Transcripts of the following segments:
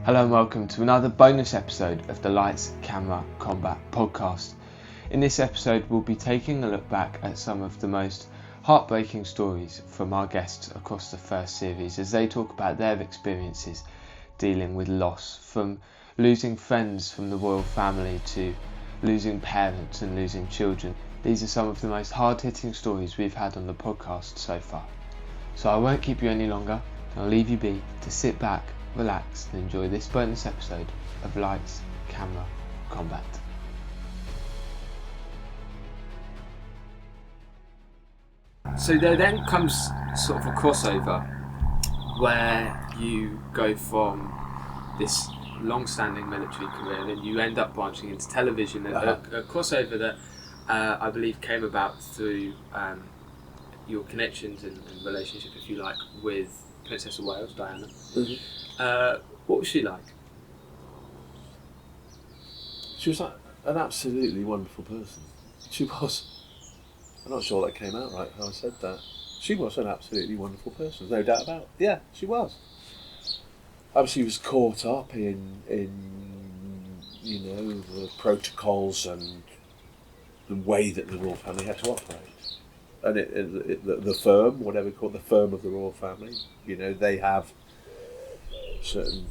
Hello and welcome to another bonus episode of the Lights, Camera, Combat podcast. In this episode we'll be taking a look back at some of the most heartbreaking stories from our guests across the first series as they talk about their experiences dealing with loss, from losing friends from the royal family to losing parents and losing children. These are some of the most hard-hitting stories we've had on the podcast so far. So I won't keep you any longer, and I'll leave you be to sit back, relax and enjoy this bonus episode of Lights, Camera, Combat. So there then comes sort of a crossover where you go from this long-standing military career and you end up branching into television, and a crossover that I believe came about through your connections and relationship, if you like, with Princess of Wales, Diana. Mm-hmm. What was she like? She was an absolutely wonderful person. She was. I'm not sure that came out right how I said that. She was an absolutely wonderful person, no doubt about it. Yeah, she was. She was caught up in the protocols and the way that the royal family had to operate. And the firm, whatever we call it, the firm of the royal family, they have certain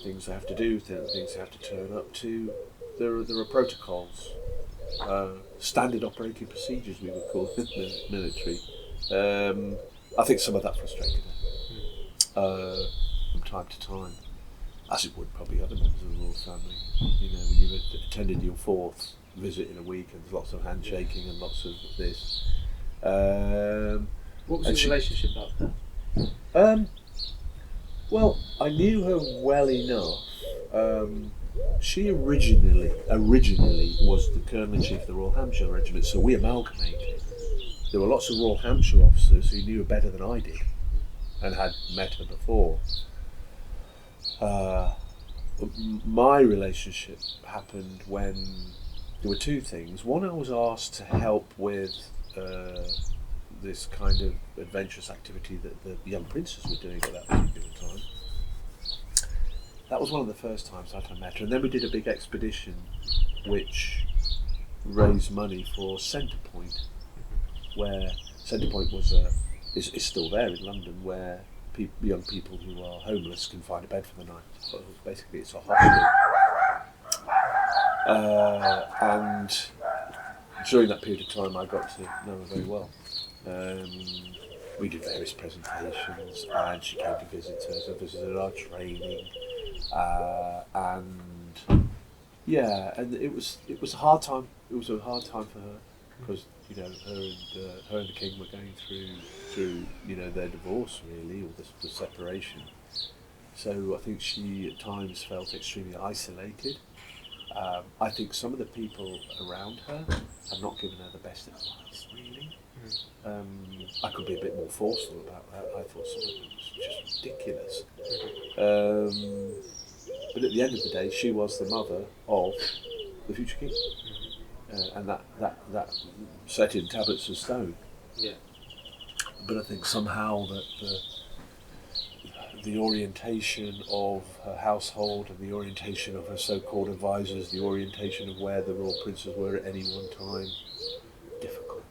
things they have to do, things they have to turn up to. There are protocols, standard operating procedures, we would call it in the military. I think some of that frustrated her from time to time, as it would probably other members of the royal family. When you attended your fourth visit in a week and there's lots of handshaking and lots of this. What was your relationship like that? Well, I knew her well enough. She originally was the Colonel-in-Chief of the Royal Hampshire Regiment, so we amalgamated. There were lots of Royal Hampshire officers who knew her better than I did and had met her before. My relationship happened when there were two things. One, I was asked to help with this kind of adventurous activity that the young princes were doing at that particular time. That was one of the first times I met her, and then we did a big expedition which raised money for Centrepoint, where Centrepoint is still there in London, where young people who are homeless can find a bed for the night. So basically it's a hostel. And during that period of time I got to know her very well. We did various presentations and she came to visit us and visited our training. And it was a hard time. It was a hard time for her because her and the king were going through their divorce, really, or the separation. So I think she at times felt extremely isolated. I think some of the people around her had not given her the best advice, really. I could be a bit more forceful about that. I thought some of it was just ridiculous. But at the end of the day, she was the mother of the future king. And that set in tablets of stone. Yeah. But I think somehow that the orientation of her household and the orientation of her so-called advisors, the orientation of where the royal princes were at any one time, difficult.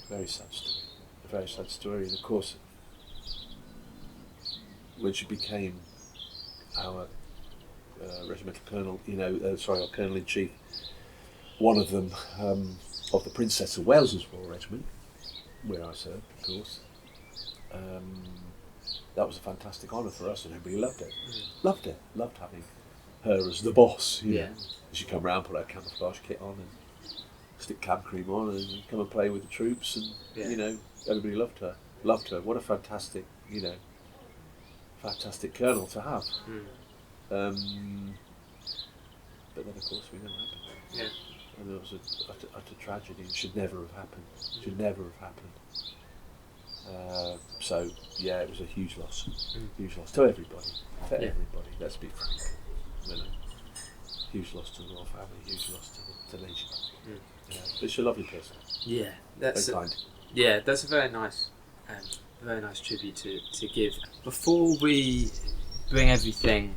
Very sad story. A very sad story. And of course, when she became our regimental colonel, our Colonel-in-Chief, one of them of the Princess of Wales's Royal Regiment, where I served, of course. That was a fantastic honour for us, and everybody loved it. Loved having her as the boss. She'd come round, put her camouflage kit on, and stick cab cream on, and come and play with the troops, and everybody loved her. What a fantastic, fantastic colonel to have. But then, of course, we know what happened. Yeah. And it was a utter tragedy. It should never have happened. So it was a huge loss. Huge loss to everybody. Everybody. Let's be frank. Huge loss to the royal family. Huge loss to the nation. But she's a lovely person. Yeah, that's very kind. Yeah, that's a very nice very nice tribute to give. Before we bring everything,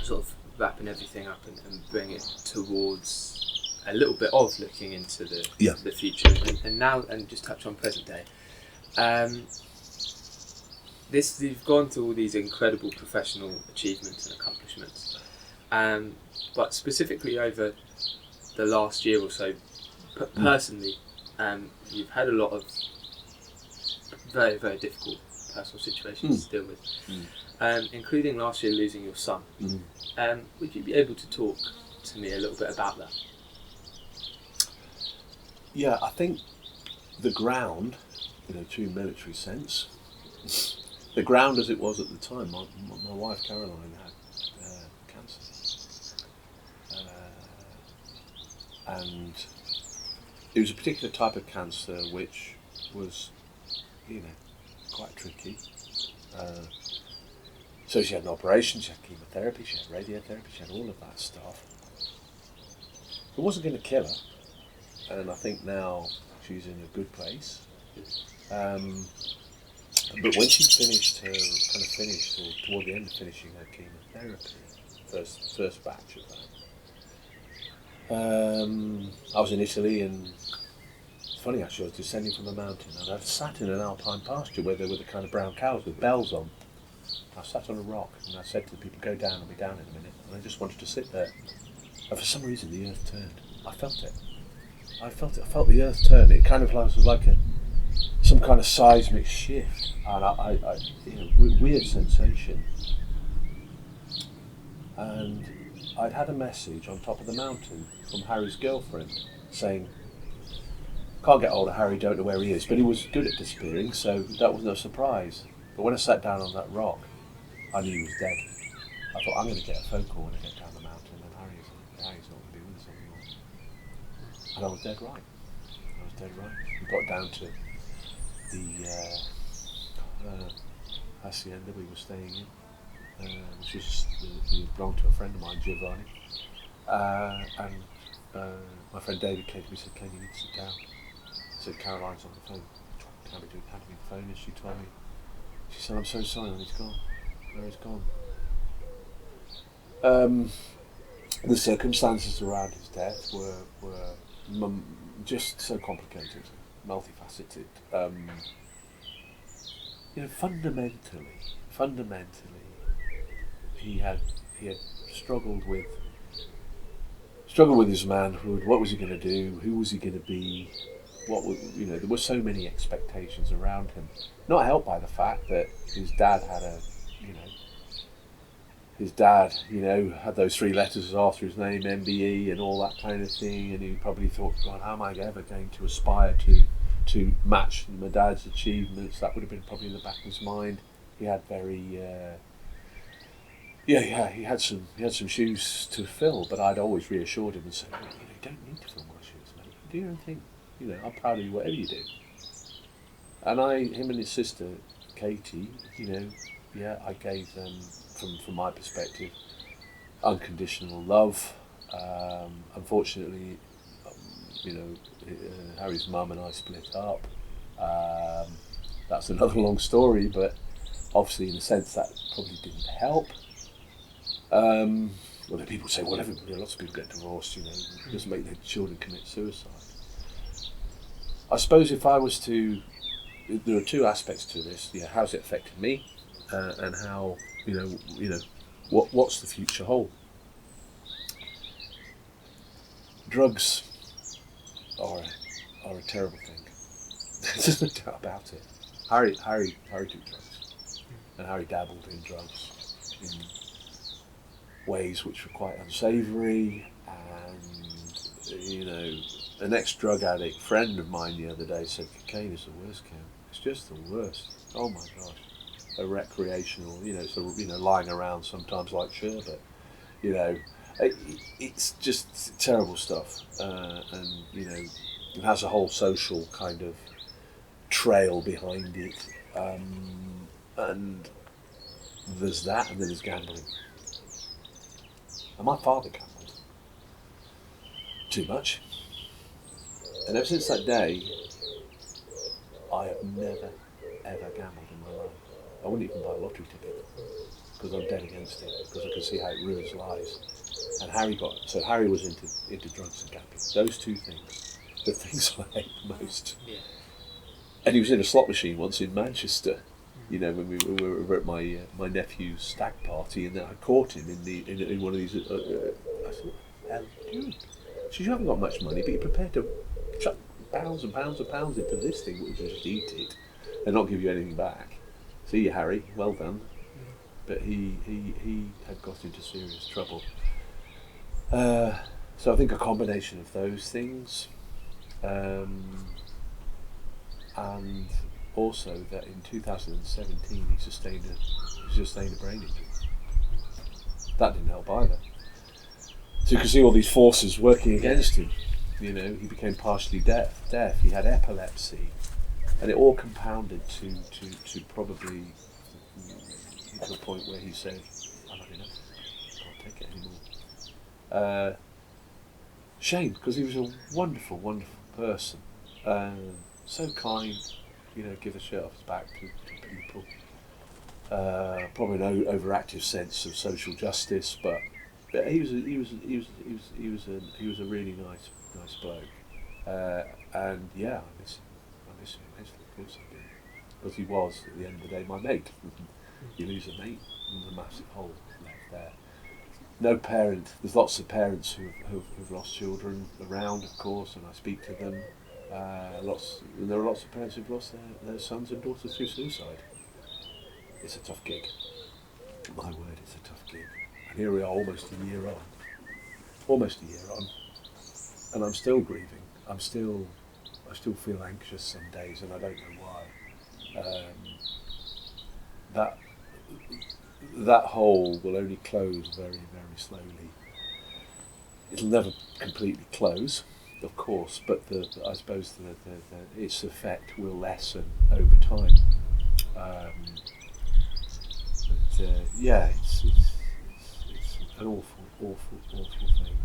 sort of wrapping everything up and bring it towards a little bit of looking into the future and now, and just touch on present day. You've gone through all these incredible professional achievements and accomplishments, but specifically over the last year or so, personally, you've had a lot of very, very difficult personal situations to deal with, including last year losing your son. Would you be able to talk to me a little bit about that? Yeah, I think the ground, in a true military sense, the ground as it was at the time, my wife Caroline had cancer. And it was a particular type of cancer which was, quite tricky. So she had an operation, she had chemotherapy, she had radiotherapy, she had all of that stuff. It wasn't going to kill her, and I think now she's in a good place. But when she finished or toward the end of finishing her chemotherapy, first batch of that, I was in Italy, and it's funny actually, I was descending from a mountain and I'd sat in an alpine pasture where there were the kind of brown cows with bells on. I sat on a rock and I said to the people, go down, I'll be down in a minute. And I just wanted to sit there. And for some reason the earth turned. I felt it. I felt the earth turn. It kind of was like some kind of seismic shift. And weird sensation. And I'd had a message on top of the mountain from Harry's girlfriend saying, can't get hold of Harry, don't know where he is. But he was good at disappearing, so that was no surprise. But when I sat down on that rock, I knew he was dead. I thought, I'm going to get a phone call when I get down the mountain, and Harry's not going to be with us anymore. And I was dead right. We got down to the hacienda we were staying in, which was belonged to a friend of mine, Giovanni. And my friend David came to me and said, Ken, you need to sit down. I said, Caroline's on the phone. Handed me the phone, and she told me, she said, I'm so sorry when he's gone. He's gone. The circumstances around his death were just so complicated, multifaceted. Fundamentally, he had struggled with his manhood. What was he going to do? Who was he going to be? There were so many expectations around him. Not helped by the fact that his dad had those three letters after his name, MBE, and all that kind of thing. And he probably thought, God, how am I ever going to aspire to match my dad's achievements? That would have been probably in the back of his mind. He had he had some shoes to fill, but I'd always reassured him and said, you don't need to fill my shoes, mate. Do your own thing. I'm proud of you, whatever you do. And him and his sister, Katie, I gave them, from my perspective, unconditional love. Unfortunately, Harry's mum and I split up. That's another long story, but obviously in a sense that probably didn't help. Well, people say, well, lots of people get divorced, it doesn't make their children commit suicide. I suppose if I was to, there are two aspects to this. How's it affected me, and how what's the future hold? Drugs are a terrible thing. There's no doubt about it. Harry took drugs, and Harry dabbled in drugs in ways which were quite unsavoury, and an ex-drug addict friend of mine the other day said cocaine is the worst, Ken. It's just the worst. Oh my gosh. A recreational, lying around sometimes like sherbet. It's just terrible stuff. And it has a whole social kind of trail behind it. And there's that, and then there's gambling. And my father gambled. Too much. And ever since that day, I have never, ever gambled in my life. I wouldn't even buy a lottery ticket because I'm dead against it, because I can see how it ruins lives. And Harry was into drugs and gambling. Those two things, the things I hate the most. Yeah. And he was in a slot machine once in Manchester, you know, when we were at my nephew's stag party, and then I caught him in one of these. I said, "What the hell are you doing?" She said, "You haven't got much money, but you're prepared to chuck pounds and pounds and pounds into this thing, which is just eat it and not give you anything back. See you, Harry. Well done." But he had got into serious trouble. So I think a combination of those things, and also that in 2017 he sustained a brain injury. That didn't help either. So you can see all these forces working against him. You know, he became partially deaf. He had epilepsy, and it all compounded to probably to a point where he said, "I've had enough. I can't take it anymore." Shame, because he was a wonderful, wonderful person. So kind, you know, give the shirt off his back to people. Probably an overactive sense of social justice, but he was a really nice bloke. And yeah, I miss him immensely. Of course I do, because he was at the end of the day my mate. You lose a mate, and there's a massive hole left there. No parent. There's lots of parents who've lost children around, of course, and I speak to them. There are lots of parents who've lost their sons and daughters through suicide. It's a tough gig. My word, it's a tough gig. And here we are, almost a year on, and I'm still grieving. I still feel anxious some days, and I don't know why. That hole will only close very, very slowly. It'll never completely close, of course, but I suppose its effect will lessen over time. It's an awful thing.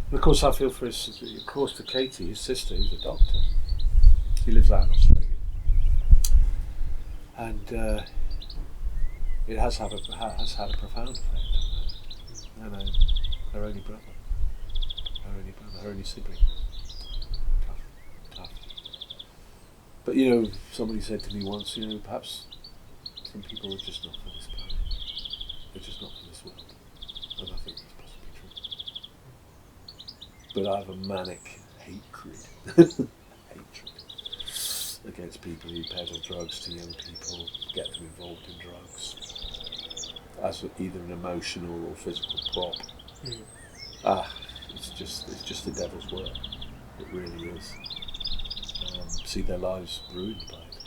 And of course, I feel for for Katie, his sister, who's a doctor. She lives out in Australia, and it has had a profound effect on her. Her only brother, her only sibling. Tough. But you know, somebody said to me once, you know, perhaps some people are just not for this planet. They're just not for this world. And I think that's possibly true. But I have a manic hatred against people who peddle drugs to young people, get them involved in drugs as either an emotional or physical prop. It's just the devil's work. It really is. See their lives ruined by it.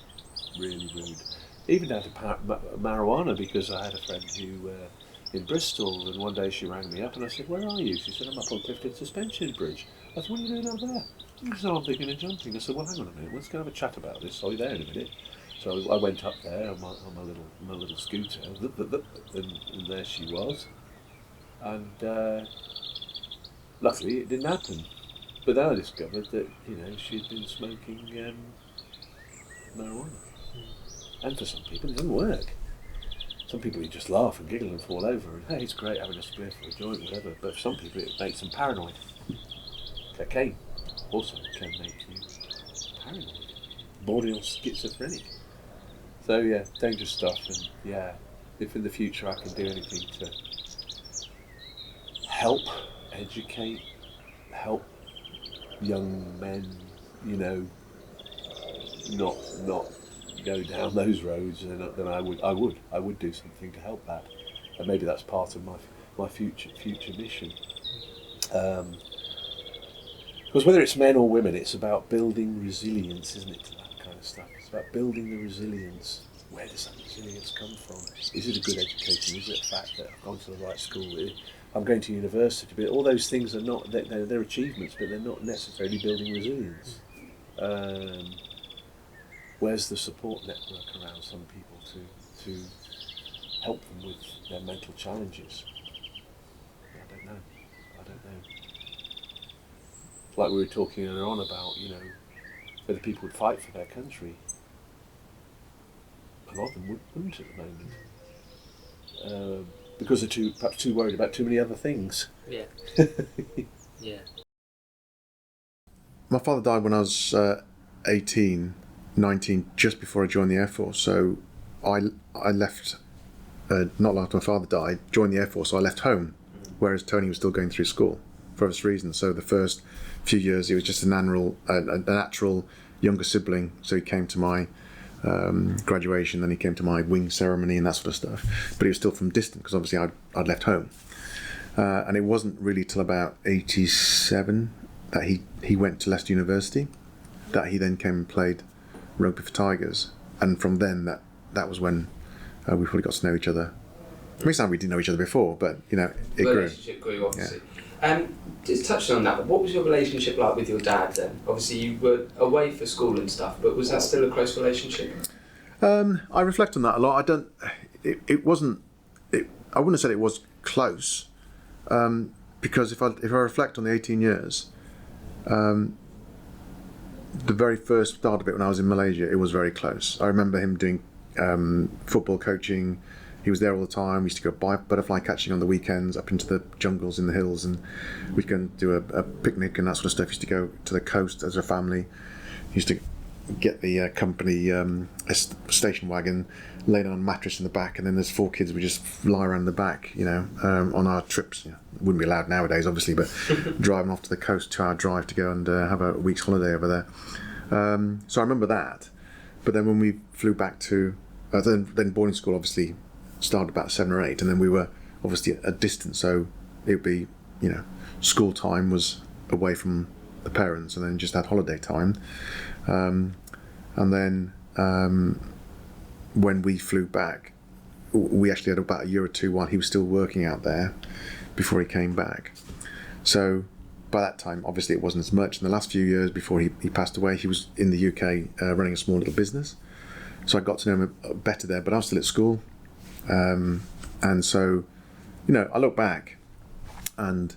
Really ruined. Even down to marijuana, because I had a friend who in Bristol, and one day she rang me up and I said, "Where are you?" She said, "I'm up on Clifton Suspension Bridge." I said, "What are you doing up there?" She said, "I'm thinking of jumping." I said, "Well, hang on a minute, let's go have a chat about this. I'll be there in a minute." So I went up there on my little scooter, and there she was. And luckily it didn't happen. But then I discovered that, you know, she'd been smoking marijuana. And for some people it doesn't work. Some people you just laugh and giggle and fall over and, hey, it's great having a spliff or a joint, whatever. But for some people it makes them paranoid. Cocaine also can make you paranoid. Borderline schizophrenic. So yeah, dangerous stuff. And yeah, if in the future I can do anything to help, educate, help young men, you know, not go down those roads, then I would do something to help that, and maybe that's part of my future mission. Because whether it's men or women, it's about building resilience, isn't it, to that kind of stuff? It's about building the resilience. Where does that resilience come from? Is it a good education? Is it the fact that I've gone to the right school? I'm going to university. But all those things are not, they're achievements, but they're not necessarily building resilience. Where's the support network around some people to help them with their mental challenges? I don't know. Like we were talking earlier on about, you know, whether people would fight for their country. lot of them wouldn't at the moment. Because they're perhaps too worried about too many other things. Yeah. Yeah. My father died when I was 18, 19, just before I joined the Air Force. So I left, not long after my father died, joined the Air Force, so I left home, whereas Tony was still going through school for obvious reasons. So the first few years, he was just a natural younger sibling. So he came to my graduation, then he came to my wing ceremony and that sort of stuff. But he was still from distant, because obviously I'd left home. And it wasn't really till about 87 that he went to Leicester University, that he then came and played rugby for Tigers, and from then that was when we probably got to know each other. It may sound we didn't know each other before, but it grew. The relationship grew, obviously. Yeah. Just touching on that, what was your relationship like with your dad then? Obviously you were away for school and stuff, but was that still a close relationship? I reflect on that a lot. It wasn't. I wouldn't have said it was close, because if I reflect on the 18 years. The very first start of it when I was in Malaysia, it was very close. I remember him doing football coaching. He was there all the time. We used to go butterfly catching on the weekends up into the jungles in the hills, and we'd go and do a picnic and that sort of stuff. Used to go to the coast as a family. Used to get the company station wagon, lay down on a mattress in the back, and then there's 4 kids. We just lie around the back, on our trips. Wouldn't be allowed nowadays, obviously, but driving off to the coast, 2-hour drive to go and have a week's holiday over there. So I remember that. But then when we flew back to then boarding school, obviously started about 7 or 8, and then we were obviously at a distance, so it would be school time was away from the parents, and then just had holiday time. And then when we flew back, we actually had about a year or two while he was still working out there before he came back. So by that time, obviously it wasn't as much. In the last few years before he passed away, he was in the UK running a small little business. So I got to know him better there, but I was still at school. And so, I look back and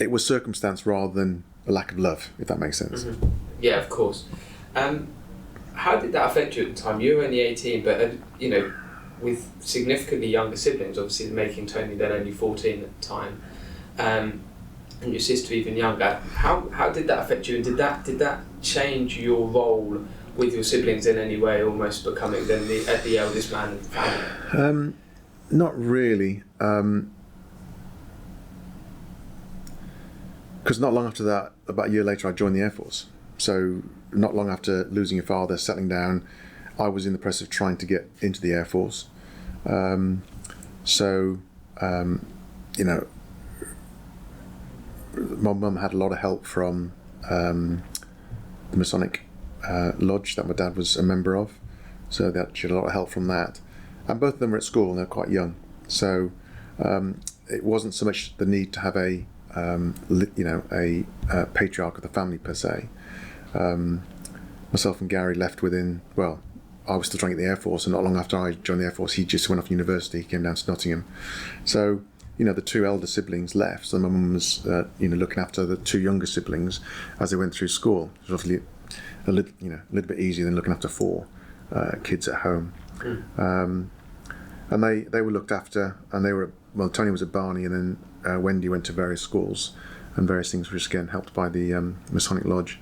it was circumstance rather than a lack of love, if that makes sense. Mm-hmm. Yeah, of course. How did that affect you at the time? You were only 18, but with significantly younger siblings, obviously making Tony then only 14 at the time, and your sister even younger. How did that affect you, and did that change your role with your siblings in any way, almost becoming then the eldest man in the family? Not really. Because not long after that, about a year later, I joined the Air Force. So not long after losing your father, settling down, I was in the process of trying to get into the Air Force. My mum had a lot of help from the Masonic Lodge that my dad was a member of. So she had a lot of help from that. And both of them were at school and they're quite young. So it wasn't so much the need to have a patriarch of the family per se. Myself and Gary left within, I was still trying to get the Air Force, and not long after I joined the Air Force, he just went off university. He came down to Nottingham. So, the 2 elder siblings left, so my mum was, looking after the 2 younger siblings as they went through school. It was obviously a little bit easier than looking after 4 kids at home. And they were looked after, and they were, Tony was at Barney, and then Wendy went to various schools and various things, which again helped by the Masonic Lodge.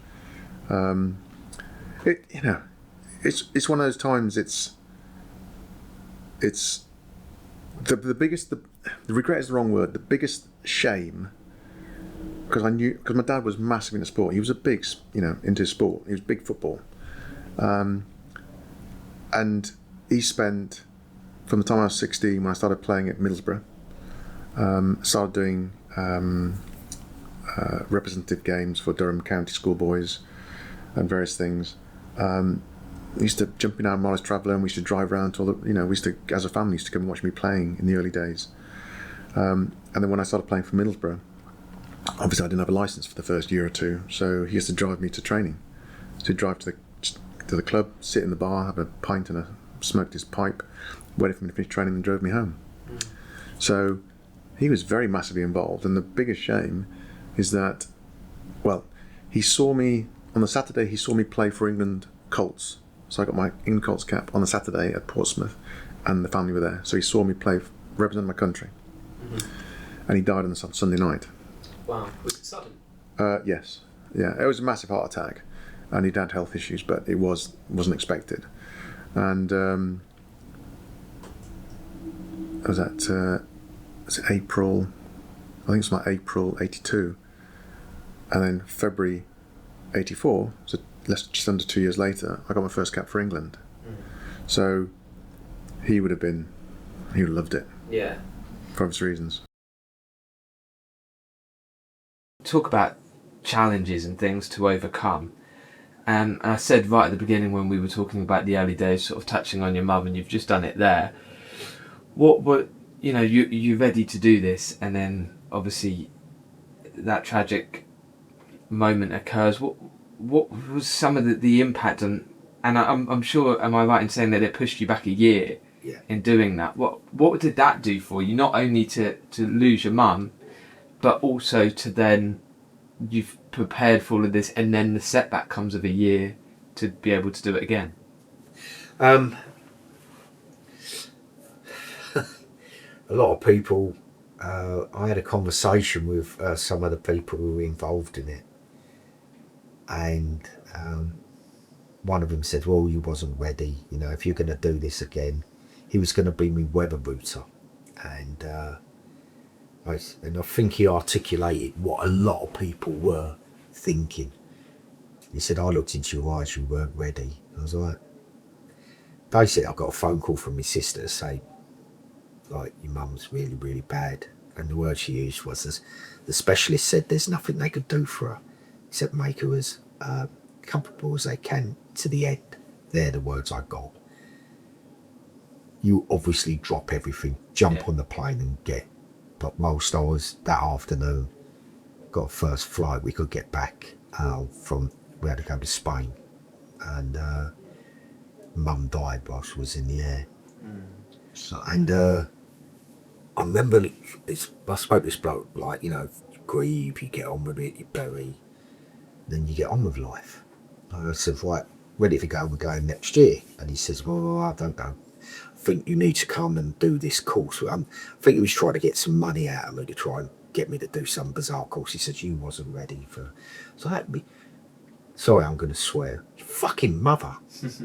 It's one of those times. It's the biggest. The regret is the wrong word. The biggest shame, because my dad was massive into sport. He was a big, into sport. He was big football, and he spent from the time I was 16 when I started playing at Middlesbrough. Started doing representative games for Durham County schoolboys and various things. We used to jump in our Morris Traveller, and we used to drive around to all the, we used to, as a family, used to come and watch me playing in the early days. And then when I started playing for Middlesbrough, obviously I didn't have a licence for the first year or 2, so he used to drive me to training. So he'd drive to the club, sit in the bar, have a pint and smoked his pipe, waited for me to finish training, and drove me home. So he was very massively involved, and the biggest shame is that, he saw me, on the Saturday he saw me play for England Colts. So I got my England Colts cap on the Saturday at Portsmouth, and the family were there. So he saw me play, represent my country. And he died on the Sunday night. Wow. Was it sudden? Yes. Yeah, it was a massive heart attack, and he'd had health issues, but it wasn't expected. And it was April, I think it's like April '82, and then February '84, so just under 2 years later, I got my first cap for England. So he would have loved it. Yeah. For obvious reasons. Talk about challenges and things to overcome. And I said right at the beginning when we were talking about the early days, sort of touching on your mum, and you've just done it there. What you're ready to do this, and then obviously that tragic moment occurs. What was some of the impact on? And I'm sure, am I right in saying that it pushed you back a year? Yeah. In doing that? What did that do for you? Not only to lose your mum, but also to then you've prepared for all of this, and then the setback comes of a year to be able to do it again. A lot of people. I had a conversation with some of the people who were involved in it, and one of them said, "Well, you wasn't ready. You know, if you're going to do this again." He was going to be my weather router, and I think he articulated what a lot of people were thinking. He said, "I looked into your eyes, you weren't ready." I was like, basically, I got a phone call from my sister to say, like, your mum's really, really bad, and the word she used was, the specialist said there's nothing they could do for her except make her as comfortable as they can to the end. They're the words I got. You obviously drop everything, jump on the plane and get. But whilst I was that afternoon, got a first flight, we could get back we had to go to Spain, and Mum died whilst she was in the air. So, and I remember I spoke to this bloke, like, you grieve, you get on with it, you bury, then you get on with life. And I said, right, ready to go, we're going next year. And he says, well, I don't know. I think you need to come and do this course. I think he was trying to get some money out of me to try and get me to do some bizarre course. He said, you wasn't ready for... So that would be... Sorry, I'm going to swear. Your fucking mother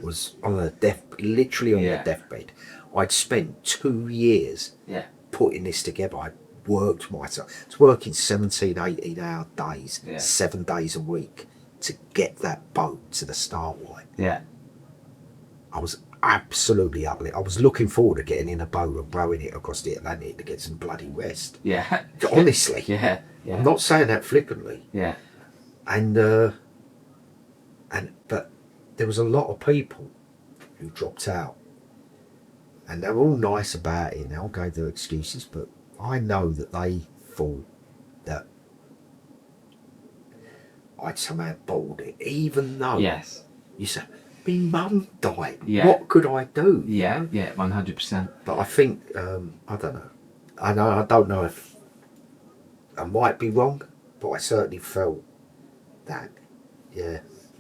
was on the literally on the deathbed. I'd spent 2 years putting this together. I worked myself. I was working 17, 18-hour days, 7 days a week to get that boat to the start line. Yeah. I was absolutely ugly. I was looking forward to getting in a boat and rowing it across the Atlantic to get some bloody rest. Yeah. Honestly. Yeah. I'm not saying that flippantly. Yeah. But there was a lot of people who dropped out. And they're all nice about it, and they'll go their excuses, but I know that they thought that I'd somehow balled it, even though you said, my mum died. Yeah. What could I do? Yeah, 100%. But I think, I don't know. I don't know if I might be wrong, but I certainly felt that, yeah.